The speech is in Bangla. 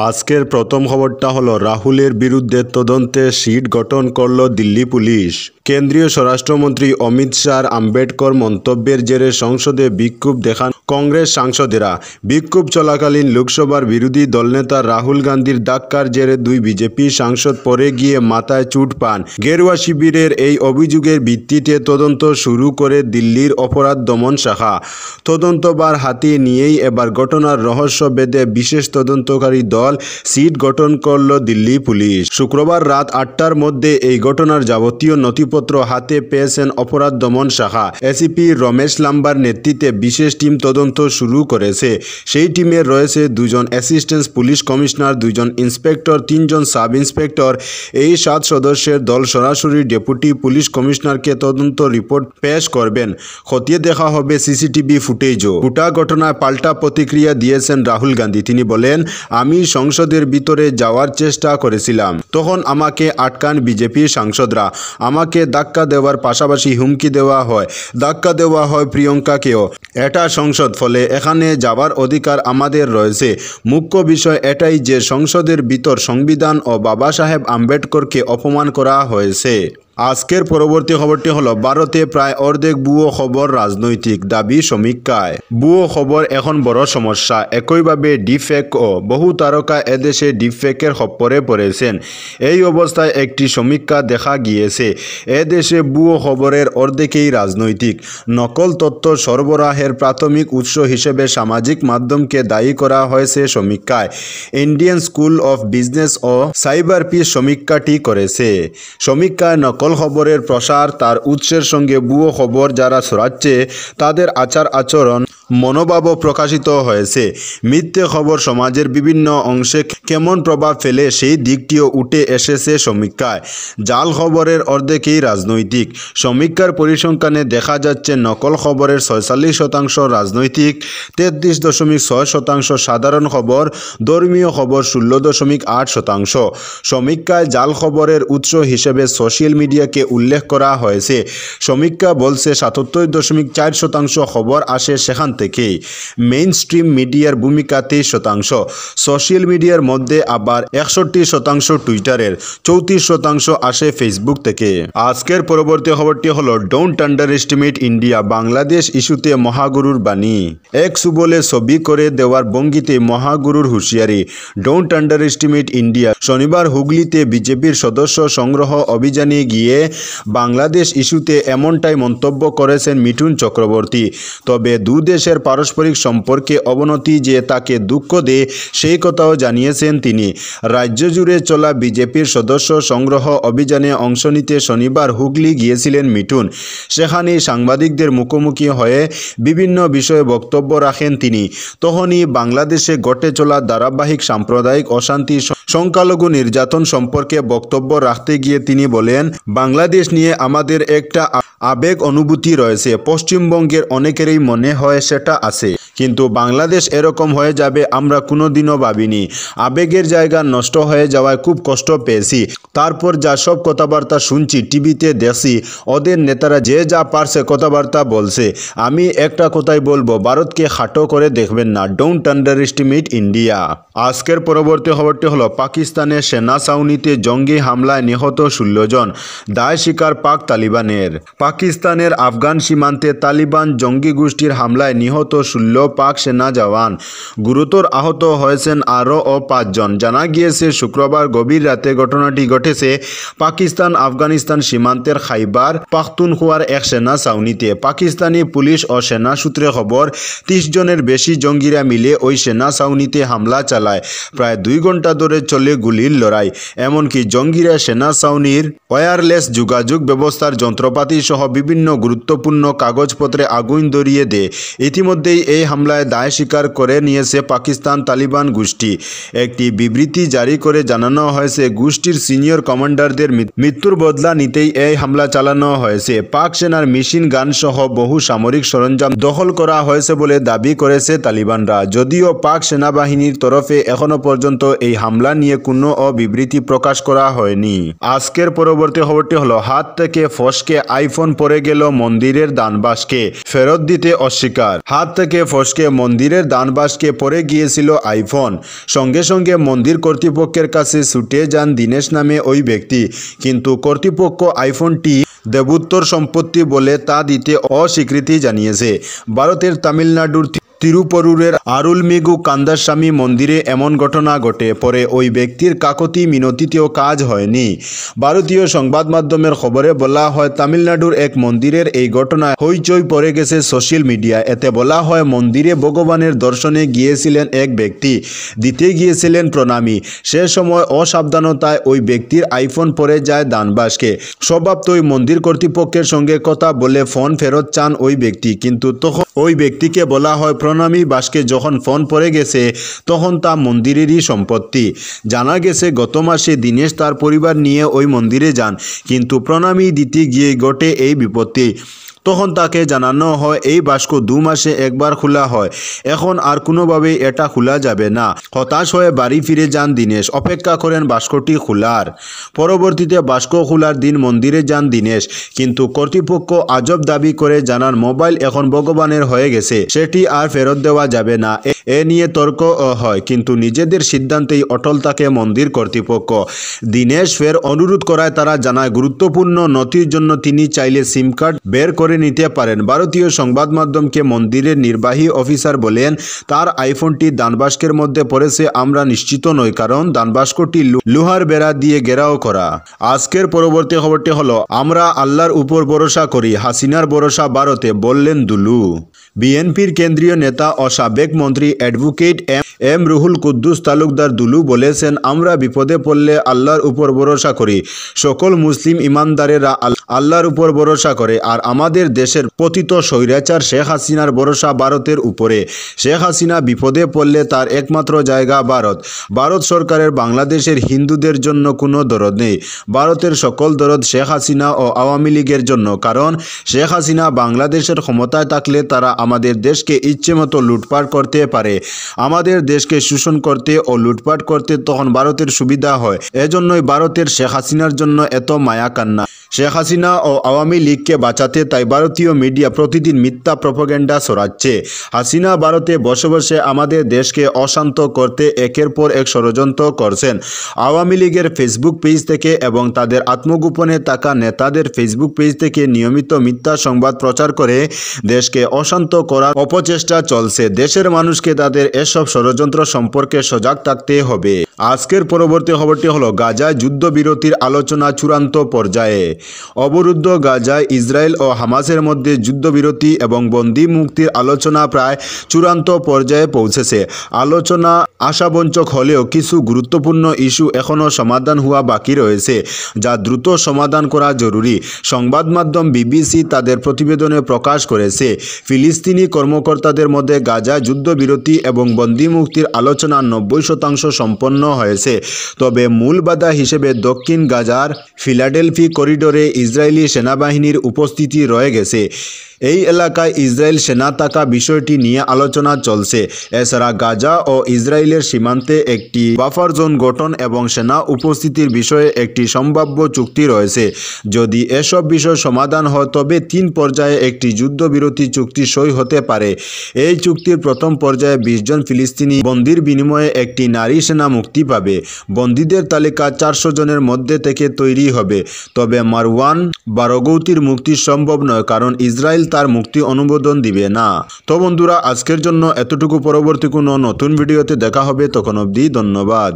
আজকের প্রথম খবরটা হলো রাহুলের বিরুদ্ধে তদন্তে সিট গঠন করল দিল্লি পুলিশ। কেন্দ্রীয় স্বরাষ্ট্রমন্ত্রী অমিত শাহর আম্বেদকর মন্তব্যের জেরে সংসদে বিক্ষোভ দেখান কংগ্রেস সাংসদেরা। বিক্ষোভ চলাকালীন লোকসভার বিরোধী দলনেতা রাহুল গান্ধীর ধাক্কার জেরে দুই বিজেপি সাংসদ পড়ে গিয়ে মাথায় চোট পান। গেরুয়া শিবিরের এই অভিযোগের ভিত্তিতে তদন্ত শুরু করে দিল্লির অপরাধ দমন শাখা। তদন্তভার হাতিয়ে নিয়েই এবার ঘটনার রহস্য ভেদে বিশেষ তদন্তকারী দল সিট গঠন করল দিল্লি পুলিশ। শুক্রবার রাত 8টার মধ্যে এই ঘটনার যাবতীয় নথিপত্র হাতে পেয়েছেন অপরাধ দমন শাখা। এসিপি রমেশ লাম্বার নেতৃত্বে বিশেষ টিম তদন্ত শুরু করেছে। সেই টিমে রয়েছে 2 জন অ্যাসিস্ট্যান্ট পুলিশ কমিশনার, 2 জন ইন্সপেক্টর, 3 জন সাব ইন্সপেক্টর। এই 7 সদস্যের দল সরাসরি ডেপুটি পুলিশ কমিশনারকে তদন্ত রিপোর্ট পেশ করবেন। খতিয়ে দেখা হবে সিসিটিভি ফুটেজও। গোটা ঘটনায় পাল্টা প্রতিক্রিয়া দিয়েছেন রাহুল গান্ধী। তিনি বলেন, আমি সংসদের ভিতরে যাওয়ার চেষ্টা করেছিলাম, তখন আমাকে আটকান বিজেপি সাংসদরা। আমাকে ধাক্কা দেওয়ার পাশাপাশি হুমকি দেওয়া হয়, ধাক্কা দেওয়া হয় প্রিয়ঙ্কাকেও। এটা সংসদ, ফলে এখানে যাওয়ার অধিকার আমাদের রয়েছে। মুখ্য বিষয় এটাই যে সংসদের ভিতর সংবিধান ও বাবা সাহেব আম্বেদকরকে অপমান করা হয়েছে। আজকের পরবর্তী খবরটি হলো ভারতে প্রায় অর্ধেক ভুয়ো খবর রাজনৈতিক দাবি সমীক্ষায়। ভুয়ো খবর এখন বড় সমস্যা। একইভাবে ডিফেক ও বহু তারকা এদেশে ডিফেকের খপ্পরে পড়েছেন। এই অবস্থায় একটি সমীক্ষা দেখা গিয়েছে এদেশে ভুয়ো খবরের অর্ধেকই রাজনৈতিক। নকল তথ্য সরবরাহের প্রাথমিক উৎস হিসেবে সামাজিক মাধ্যমকে দায়ী করা হয়েছে সমীক্ষায়। ইন্ডিয়ান স্কুল অফ বিজনেস ও সাইবার পিস সমীক্ষাটি করেছে। সমীক্ষায় নকল খবরের প্রসার, তার উৎসের সঙ্গে ভুয়ো খবর যারা ছড়াচ্ছে তাদের আচার আচরণ, মনোভাবও প্রকাশিত হয়েছে। মিথ্যে খবর সমাজের বিভিন্ন অংশে কেমন প্রভাব ফেলে সেই দিকটিও উঠে এসেছে সমীক্ষায়। জাল খবরের অর্ধেকই রাজনৈতিক। সমীক্ষার পরিসংখ্যানে দেখা যাচ্ছে নকল খবরের 46% রাজনৈতিক, 33.6% সাধারণ খবর, ধর্মীয় খবর 16.8%। সমীক্ষায় জাল খবরের উৎস হিসেবে সোশ্যাল মিডিয়াকে উল্লেখ করা হয়েছে। সমীক্ষা বলছে 77.4% খবর আসে সেখান থেকে। মেইন স্ট্রিম মিডিয়ার ভূমিকা 23%। সোশ্যাল মিডিয়ার মধ্যে আবার 61% টুইটারের, 34% আসে ফেসবুক থেকে। আজকের পরবর্তী খবরটি হলো don't under estimate India, Bangladesh ইস্যুতে মহাগুরুর বাণী। এক সুবলে ছবি করে দেওয়ার ভঙ্গিতে মহাগুরুর হুঁশিয়ারি। Don't under estimate India. শনিবার হুগলিতে বিজেপির সদস্য সংগ্রহ অভিযানে গিয়ে বাংলাদেশ ইস্যুতে এমনটাই মন্তব্য করেছেন মিঠুন চক্রবর্তী। তবে দুদেশের পারস্পরিক সম্পর্কে অবনতি যে তাকে দুঃখ দেয় সেই কথাও জানিয়েছেন তিনি। রাজ্য জুড়ে চলা বিজেপির সদস্য সংগ্রহ অভিযানে অংশ নিতে শনিবার হুগলি গিয়েছিলেন মিঠুন। সেখানে সাংবাদিকদের মুখোমুখি হয়ে বিভিন্ন বিষয়ে বক্তব্য রাখেন তিনি। তখনই বাংলাদেশে ঘটে চলা ধারাবাহিক সাম্প্রদায়িক অশান্তি, সংখ্যালঘু নির্যাতন সম্পর্কে বক্তব্য রাখতে গিয়ে তিনি বলেন, বাংলাদেশ নিয়ে আমাদের একটা আবেগ অনুভূতি রয়েছে। পশ্চিমবঙ্গের অনেকেরই মনে হয় সেটা আছে, কিন্তু বাংলাদেশ এরকম হয়ে যাবে আমরা কোনোদিনও ভাবিনি। আবেগের জায়গা নষ্ট হয়ে যাওয়ায় খুব কষ্ট পেয়েছি। তারপর যা সব কথাবার্তা শুনছি, টিভিতে দেখছি, ওদের নেতারা যে যা পারছে কথাবার্তা বলছে। আমি একটা কথাই বলবো, ভারতকে খাটো করে দেখবেন না। Don't under estimate India. আজকের পরবর্তী খবরটি হলো পাকিস্তানের সেনা ছাউনিতে জঙ্গি হামলায় নিহত 16 জন, দায় স্বীকার পাক তালিবানের। পাকিস্তানের আফগান সীমান্তে তালিবান জঙ্গি গোষ্ঠীর হামলায় নিহত 16 পাক সেনা জওয়ান। গুরুতর আহত হয়েছেন আরও 5 জন। জানা গিয়েছে শুক্রবার গভীর রাতে ঘটনাটি ঘটেছে পাকিস্তান আফগানিস্তান সীমান্তের খাইবার পাখতুনখোয়ার এক সেনা ছাউনিতে। পাকিস্তানি পুলিশ ও সেনা সূত্রে খবর, 30 জনের বেশি জঙ্গিরা মিলে ওই সেনা ছাউনিতে হামলা চালায়। প্রায় 2 ঘন্টা ধরে চলে গুলির লড়াই। এমনকি জঙ্গিরা সেনা ছাউনির ওয়্যারলেস যোগাযোগ ব্যবস্থার যন্ত্রপাতি সহ বিভিন্ন গুরুত্বপূর্ণ কাগজপত্রে আগুন ধরিয়ে দেয়। ইতিমধ্যেই এই হামলায় দায় স্বীকার করে নিয়েছে পাকিস্তান তালিবান গোষ্ঠী। একটি বিবৃতি জারি করে জানানো হয়েছে, গোষ্ঠীর সিনিয়র কমান্ডারদের মৃত্যুর বদলা নিতেই এই হামলা চালানো হয়েছে। পাক সেনার মেশিন গান সহ বহু সামরিক সরঞ্জাম দখল করা হয়েছে বলে দাবি করেছে তালিবানরা। যদিও পাক সেনাবাহিনীর তরফে এখনো পর্যন্ত এই হামলা নিয়ে কোনো বিবৃতি প্রকাশ করা হয়নি। আজকের পরবর্তী খবরটি হলো, হাত থেকে ফসকে আইফোন পড়ে গেল মন্দিরের দানবাসকে, ফেরত দিতে অস্বীকার। হাত থেকে ফসকে বসকে মন্দিরের দানবাসকে পড়ে গিয়েছিল আইফোন। সঙ্গে সঙ্গে মন্দির কর্তৃপক্ষের কাছে ছুটে যান দীনেশ নামে ওই ব্যক্তি, কিন্তু কর্তৃপক্ষ আইফোনটি দেবোত্তর সম্পত্তি বলে তা দিতে অস্বীকৃতি জানিয়েছে। ভারতের তামিলনাড়ুর তিরুপরুরের আরুলমিগু কান্দাস্বামী মন্দিরে এমন ঘটনা ঘটে, পরে ওই ব্যক্তির কাকতি মিনতিতেও কাজ হয়নি। ভারতীয় সংবাদ মাধ্যমের খবরে বলা হয়, তামিলনাড়ুর এক মন্দিরের এই ঘটনায় হইচই পড়ে গেছে সোশ্যাল মিডিয়া। এতে বলা হয়, মন্দিরে ভগবানের দর্শনে গিয়েছিলেন এক ব্যক্তি, দিতে গিয়েছিলেন প্রণামী। সে সময় অসাবধানতায় ওই ব্যক্তির আইফোন পড়ে যায় দানবাসকে। স্বভাবতই মন্দির কর্তৃপক্ষের সঙ্গে কথা বলে ফোন ফেরত চান ওই ব্যক্তি, কিন্তু তখন ওই ব্যক্তিকে বলা হয় প্রণামী বাসকে যখন ফোন পড়ে গেছে তখন তা মন্দিরেরই সম্পত্তি। জানা গেছে গত মাসে দীনেশ তার পরিবার নিয়ে ওই মন্দিরে যান, কিন্তু প্রণামী দিতে গিয়ে ঘটে এই বিপত্তি। তখন তাকে জানানো হয় এই বাস্ক 2 মাসে একবার খোলা হয়, এখন আর কোনোভাবেই এটা খোলা যাবে না। হতাশ হয়ে বাড়ি ফিরে যান দীনেশ, অপেক্ষা করেন বাস্কটি খোলার। পরবর্তীতে বাস্ক খোলার দিন মন্দিরে যান দীনেশ, কিন্তু কর্তৃপক্ষ আজব দাবি করে জানান মোবাইল এখন ভগবানের হয়ে গেছে, সেটি আর ফেরত দেওয়া যাবে না। এ নিয়ে তর্ক হয়, কিন্তু নিজেদের সিদ্ধান্তেই অটল থাকে মন্দির কর্তৃপক্ষ। দীনেশ ফের অনুরোধ করায় তারা জানায় গুরুত্বপূর্ণ নথির জন্য তিনি চাইলে সিম কার্ড বের করে নিতে পারেন। ভারতীয় সংবাদ মাধ্যমকে মন্দিরের নির্বাহী অফিসার বলেন, তার আইফোনটি দানবাস্কের মধ্যে পড়েছে আমরা নিশ্চিত নই, কারণ দানবাস্কটি লোহার বেড়া দিয়ে ঘেরাও করা। আজকের পরবর্তী খবরটি হলো, আমরা আল্লাহর উপর ভরসা করি, হাসিনার ভরসা ভারতে, বললেন দুলু। বিএনপির কেন্দ্রীয় নেতা ও সাবেক মন্ত্রী অ্যাডভোকেট এম রুহুল কুদ্দুস তালুকদার দুলু বলেছেন, আমরা বিপদে পড়লে আল্লাহর উপর ভরসা করি। সকল মুসলিম ইমানদারেরা আল্লাহর উপর ভরসা করে, আর আমাদের দেশের পতিত স্বৈরাচার শেখ হাসিনার ভরসা ভারতের উপরে। শেখ হাসিনা বিপদে পড়লে তার একমাত্র জায়গা ভারত। ভারত সরকারের বাংলাদেশের হিন্দুদের জন্য কোনো দরদ নেই। ভারতের সকল দরদ শেখ হাসিনা ও আওয়ামী লীগের জন্য, কারণ শেখ হাসিনা বাংলাদেশের ক্ষমতায় থাকলে তারা আমাদের দেশকে ইচ্ছেমতো লুটপাট করতে পারে। আমাদের দেশকে শোষণ করতে ও লুটপাট করতে তখন ভারতের সুবিধা হয়। এজন্যই ভারতের শেখ হাসিনার জন্য এত মায়া কান্না। শেখ হাসিনা ও আওয়ামী লীগকে বাঁচাতে তাই ভারতীয় মিডিয়া প্রতিদিন মিথ্যা প্রপাগান্ডা ছড়াচ্ছে। হাসিনা ভারতে বসে বসে আমাদের দেশকে অশান্ত করতে একের পর এক ষড়যন্ত্র করছেন। আওয়ামী লীগের ফেসবুক পেজ থেকে এবং তাদের আত্মগোপনে থাকা নেতাদের ফেসবুক পেজ থেকে নিয়মিত মিথ্যা সংবাদ প্রচার করে দেশকে অশান্ত করার অপচেষ্টা চলছে। দেশের মানুষকে তাদের এসব ষড়যন্ত্র সম্পর্কে সজাগ থাকতে হবে। আজকের পরবর্তী খবরটি হলো, গাজায় যুদ্ধবিরতির আলোচনা চূড়ান্ত পর্যায়ে। অবরুদ্ধ গাজায় ইসরায়েল ও হামাসের মধ্যে যুদ্ধবিরতি এবং বন্দি মুক্তির আলোচনা প্রায় চূড়ান্ত পর্যায়ে পৌঁছেছে। আলোচনা আশাবঞ্চক হলেও কিছু গুরুত্বপূর্ণ ইস্যু এখনও সমাধান হওয়া বাকি রয়েছে, যা দ্রুত সমাধান করা জরুরি। সংবাদ মাধ্যম বিবিসি তাদের প্রতিবেদনে প্রকাশ করেছে, ফিলিস্তিনি কর্মকর্তাদের মধ্যে গাজা যুদ্ধবিরতি এবং বন্দি মুক্তির আলোচনা 90% সম্পন্ন হয়েছে। তবে মূল বাধা হিসেবে দক্ষিণ গাজার ফিলাডেলফি করিডোরে ইসরায়েলি সেনাবাহিনীর উপস্থিতি রয়ে গেছে। এই এলাকায় ইসরায়েল সেনা থাকা বিষয়টি নিয়ে আলোচনা চলছে। এছাড়া গাজা ও ইসরায়েলের সীমান্তে একটি বাফার জোন গঠন এবং সেনা উপস্থিতির বিষয়ে একটি সম্ভাব্য চুক্তি রয়েছে। যদি এসব বিষয় সমাধান হয় তবে 3 পর্যায়ে একটি যুদ্ধবিরতি চুক্তি সই হতে পারে। এই চুক্তির প্রথম পর্যায়ে 20 জন ফিলিস্তিনি বন্দির বিনিময়ে একটি নারী সেনা মুক্তি পাবে। বন্দীদের তালিকা 400 জনের মধ্যে থেকে তৈরি হবে। তবে মারওয়ান বারগৌতির মুক্তি সম্ভব নয়, কারণ ইসরায়েল তার মুক্তি অনুমোদন দিবে না। তো বন্ধুরা, আজকের জন্য এতটুকু। পরবর্তী কোনো নতুন ভিডিওতে দেখা হবে, তখন অবধি ধন্যবাদ।